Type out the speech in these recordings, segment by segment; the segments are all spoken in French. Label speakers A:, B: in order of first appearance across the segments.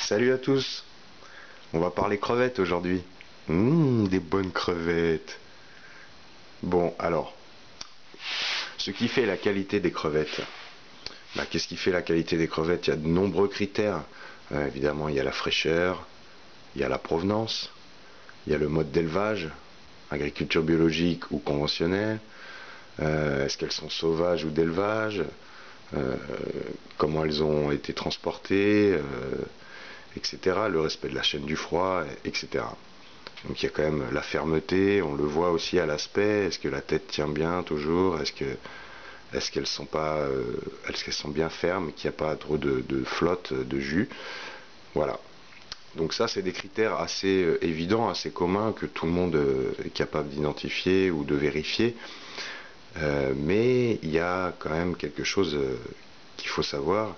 A: Salut à tous, on va parler crevettes aujourd'hui. Des bonnes crevettes. Bon, alors, ce qui fait la qualité des crevettes, qu'est-ce qui fait la qualité des crevettes? Il y a de nombreux critères. Évidemment, il y a la fraîcheur, il y a la provenance, il y a le mode d'élevage, agriculture biologique ou conventionnelle. Est-ce qu'elles sont sauvages ou d'élevage? Comment elles ont été transportées, etc. Le respect de la chaîne du froid, etc. Donc il y a quand même la fermeté, on le voit aussi à l'aspect. Est-ce que la tête tient bien toujours? Est-ce qu'elles sont pas, est-ce qu'elles sont bien fermes, qu'il n'y a pas trop de flotte, de jus? Voilà. Donc ça, c'est des critères assez évidents, assez communs, que tout le monde est capable d'identifier ou de vérifier. Mais il y a quand même quelque chose qu'il faut savoir,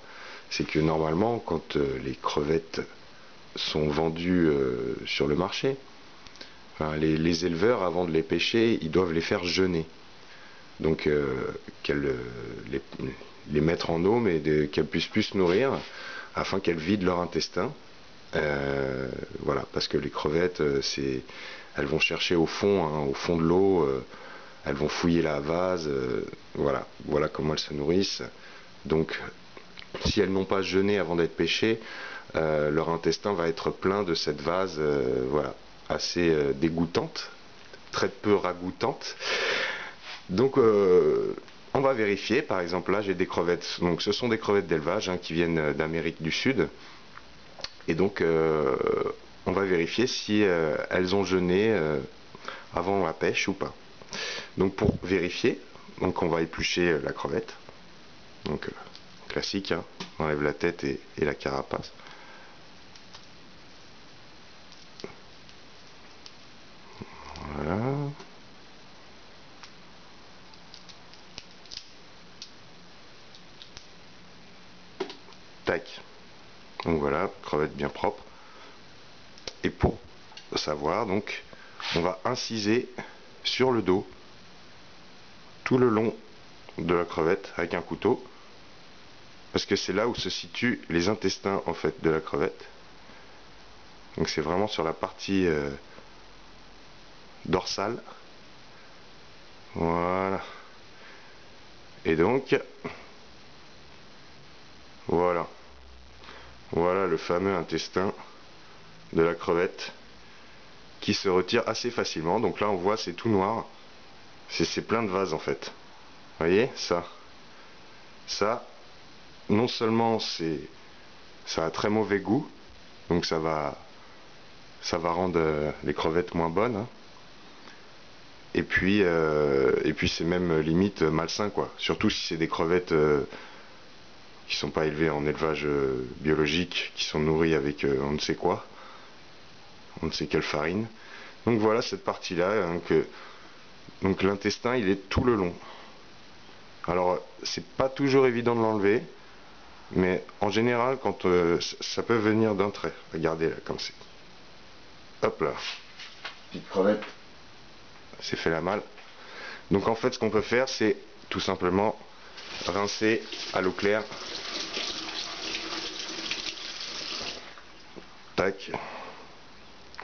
A: c'est que normalement, quand les crevettes sont vendues sur le marché, enfin, les éleveurs, avant de les pêcher, ils doivent les faire jeûner. Donc, les mettre en eau, mais qu'elles puissent plus se nourrir, afin qu'elles vident leur intestin. Voilà, parce que les crevettes, elles vont chercher au fond, hein, au fond de l'eau, elles vont fouiller la vase, voilà comment elles se nourrissent. Donc, si elles n'ont pas jeûné avant d'être pêchées, leur intestin va être plein de cette vase, voilà, assez dégoûtante, très peu ragoûtante. Donc, on va vérifier. Par exemple, là, j'ai des crevettes. Donc, ce sont des crevettes d'élevage, hein, qui viennent d'Amérique du Sud. Et donc, on va vérifier si elles ont jeûné avant la pêche ou pas. Donc, pour vérifier, donc on va éplucher la crevette. Donc, classique, hein, on enlève la tête et la carapace. Voilà. Tac. Donc voilà, crevette bien propre. Et pour savoir, donc, on va inciser sur le dos tout le long de la crevette avec un couteau, parce que c'est là où se situent les intestins en fait de la crevette. Donc c'est vraiment sur la partie dorsale. Voilà. Et donc voilà le fameux intestin de la crevette qui se retire assez facilement. Donc là on voit, c'est tout noir, c'est plein de vases en fait. Vous voyez ça, non seulement ça a très mauvais goût, donc ça va rendre les crevettes moins bonnes, hein. Et puis c'est même limite malsain, quoi. Surtout si c'est des crevettes qui sont pas élevées en élevage biologique, qui sont nourries avec on ne sait quoi, on ne sait quelle farine. Donc voilà cette partie-là, hein, donc l'intestin il est tout le long. Alors c'est pas toujours évident de l'enlever, mais en général quand ça peut venir d'un trait. Regardez là comme c'est. Hop là, petite crevette, c'est fait la malle. Donc en fait ce qu'on peut faire, c'est tout simplement rincer à l'eau claire. Tac.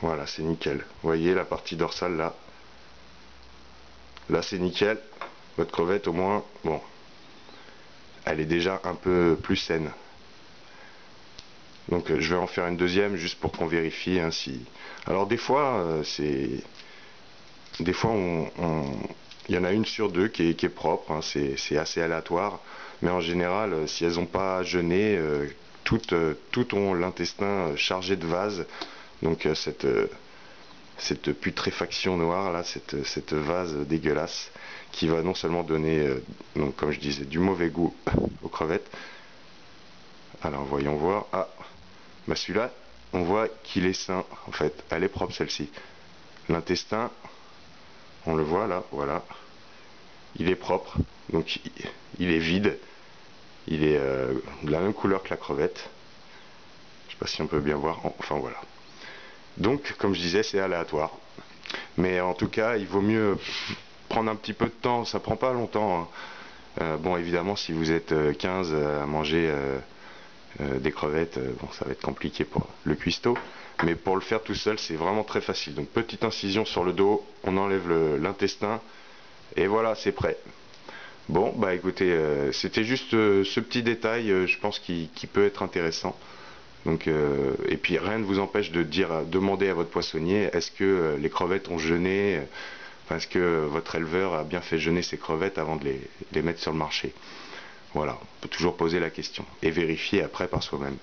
A: Voilà, c'est nickel. Vous voyez la partie dorsale là. Là c'est nickel. Votre crevette au moins, bon, elle est déjà un peu plus saine. Donc je vais en faire une deuxième juste pour qu'on vérifie, hein, si. Alors des fois il y en a une sur deux qui est propre, hein, c'est assez aléatoire, mais en général si elles n'ont pas jeûné, toutes ont l'intestin chargé de vase. Donc cette putréfaction noire là, cette vase dégueulasse qui va non seulement donner, donc, comme je disais, du mauvais goût aux crevettes. Alors voyons voir. Ah, celui-là, on voit qu'il est sain en fait. Elle est propre celle-ci. L'intestin, on le voit là, voilà. Il est propre, donc il est vide. Il est de la même couleur que la crevette. Je sais pas si on peut bien voir. Enfin voilà. Donc, comme je disais, c'est aléatoire. Mais en tout cas, il vaut mieux prendre un petit peu de temps. Ça prend pas longtemps, hein. Bon, évidemment, si vous êtes 15 à manger des crevettes, bon, ça va être compliqué pour le cuistot, mais pour le faire tout seul, c'est vraiment très facile. Donc petite incision sur le dos, on enlève l'intestin, et voilà, c'est prêt. Bon, bah écoutez, c'était juste ce petit détail, je pense qui peut être intéressant. Donc, et puis rien ne vous empêche de demander à votre poissonnier, est-ce que les crevettes ont jeûné, est-ce que votre éleveur a bien fait jeûner ses crevettes avant de les mettre sur le marché. Voilà, on peut toujours poser la question et vérifier après par soi-même.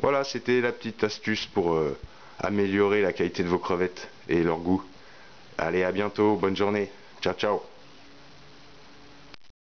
A: Voilà, c'était la petite astuce pour améliorer la qualité de vos crevettes et leur goût. Allez, à bientôt, bonne journée, ciao ciao.